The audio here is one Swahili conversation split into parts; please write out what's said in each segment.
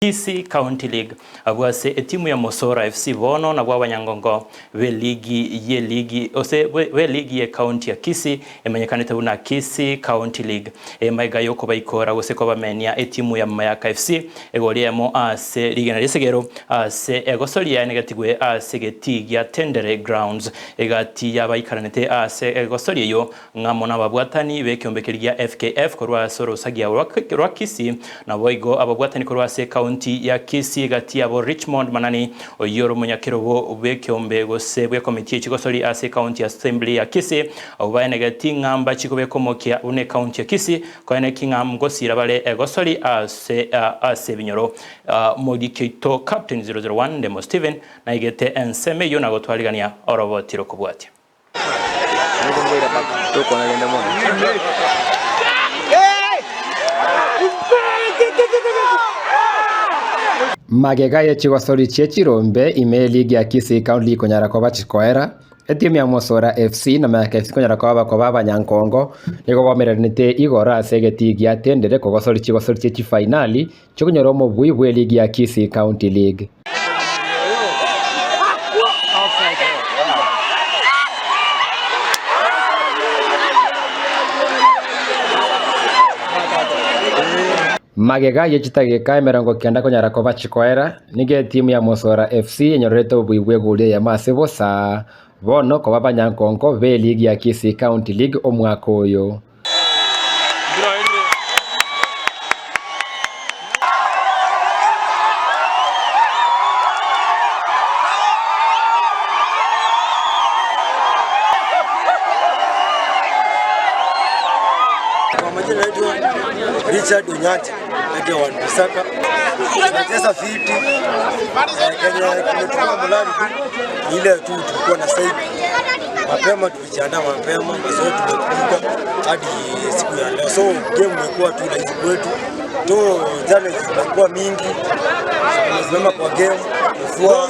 Kisii County League abwase etimu ya Mosora FC bono na bw'abanyangongo be ligi ya county ya Kisii emenyekanite buna Kisii County League emaiga yoko bayikora gose ko bamenya etimu ya Mayaka FC egoriemo ase ligena risegero ase egosoria negatigwe ase geti ya Tendere Grounds egati yabayikaranite ase egosoria yo ngamona babwatani bekyombekeria FKF korwa soro sagia rwa Kisii na boigo ababwatani korwa ase county ya Kisii gati abo Richmond manani oyoro munyakirobo ubekyombe gose bwe committee y'ikigosori ase county assembly ya Kisii obaye gati ngamba chikobekomokia une county ya Kisii kwene kingam gosira bale egosori ase binyoro modikito captain 001 Ndemo Steven na igete enseme yo nagotwaligania orobotiro kubwatia magega y'ekigosori ky'ekirombe ime ligi ya Kisii County konyara ko bachikoera etimu ya Mosora FC na Mayaka FC konyara ko bako babanyankongo nigo bomeranite igora asegeti ya Tendere kogosori kigosori cy'finali cyonyoro mu bwe ligi ya Kisii County League. Magega yechitagika emerango kenda konyara ko bachikoera nige timu ya Mosora FC enyorete obwibwe gule ya masebosa bono ko babanyankongo be ligi ya Kisii County League omwaka oyo. Richard Unyati ndio wanasaka tunacheza fiti kwenye mlali ile tu tulikuwa na side mapema tulijiandaa mapema mazoezi tumekuja hadi siku ya leo, so game imekuwa tu rahisi kwetu to jana zilikuwa mingi tumezima kwa game mvua,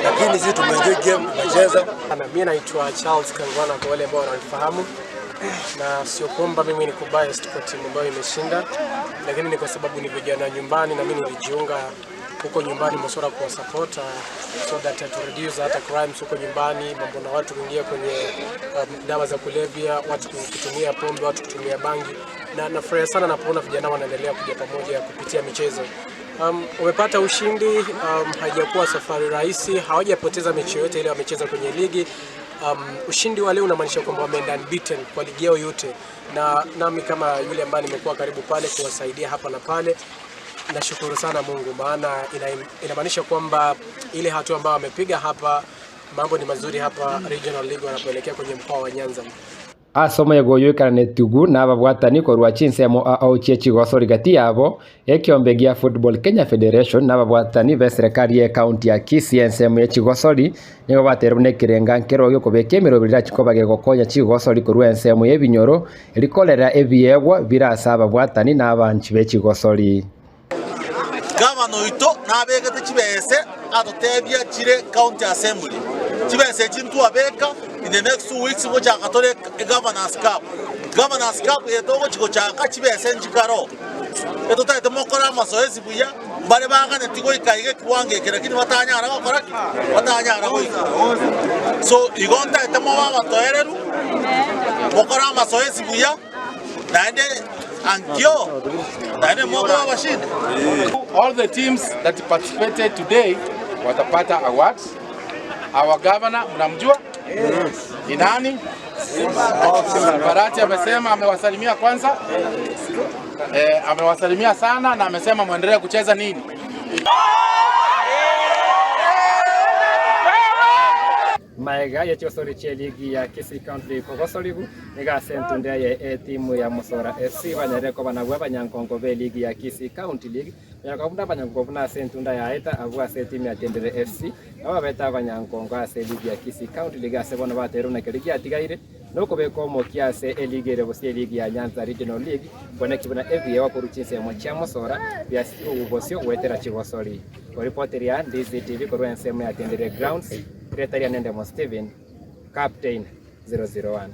lakini sisi tumeenjoy game tunacheza. Mimi naitwa Charles Kangwana kwa wale ambao wananifahamu, na sio kwamba mimi niko biased kwa timu ambayo imeshinda, lakini ni kwa sababu ni vijana nyumbani na mimi nilijiunga huko nyumbani Mosora kwa support so that to reduce hata crimes huko nyumbani, mambo na watu kuingia kwenye dawa za kulevya, watu kutumia pombe, watu kutumia bangi, na nafurahi sana napoona vijana wanaendelea kuja pamoja kupitia michezo. Wamepata ushindi, haijakuwa safari rahisi, hawajapoteza mechi yote ile wamecheza kwenye ligi. Ushindi wa leo unamaanisha kwamba wameenda unbeaten kwa ligi yao yote, na nami kama yule ambaye nimekuwa karibu pale kuwasaidia hapa na pale, nashukuru sana Mungu, maana inamaanisha kwamba ile hatua ambayo wamepiga hapa, mambo ni mazuri hapa Regional League wanapoelekea kwenye mkoa wa Nyanza. Asomo yegoyukarane tugu na babwatani ko rwachinsemo ao cy'ekigosori gati yabo ekyombegia Football Kenya Federation na babwatani be serikali ya county ya Kisii ensemo y'ekigosori nigo baterune kirenga nkero yo kubekemero birira kikobage gokonya kigosori ko rwensemo y'ebinyoro rikolera ebiegwa birasa babwatani na abanchi b'ekigosori. Gavana ito nabegete kibese atotebya kire county assembly kibese kintu abeka in the next 2 weeks ngoja akatore governors cup etogo chiko chaka kibese njikaro eto taite mokora masoezi buya bare bangane tigo ikaige kwange lakini watanyara bakoraki watanyara goika so igonta etemo baba toereru mokora masoezi buya naende ankyo naende mokora bashinde. All the teams that participated today watapata awards. Our governor mnamjua? Yes. Ni nani? Barati amesema amewasalimia kwanza. Amewasalimia sana na amesema muendelee kucheza nini? Maega y'ekigosori cy'eligi ya Kisii County kogosorigu niga sentunde ya timu ya Mosora FC banyere ko banabwa abanyankongo be ligi ya Kisii County League yakabunda abanyankongo na sentunda ya eta abwa se timu ya Tendere FC aba beta abanyankongo ase ligi ya Kisii County League ase bona bateruna keligi atigaire noko beko mokia se eligi rebo se ligi ya Nyanza Regional League bona kibona FA wa kuruchinse mo cha Mosora ya ubosio wetera kigosori ko reporter ya Ndizi TV ko rwensemo ya Tendere Grounds Ndemo Steven, Captain 001.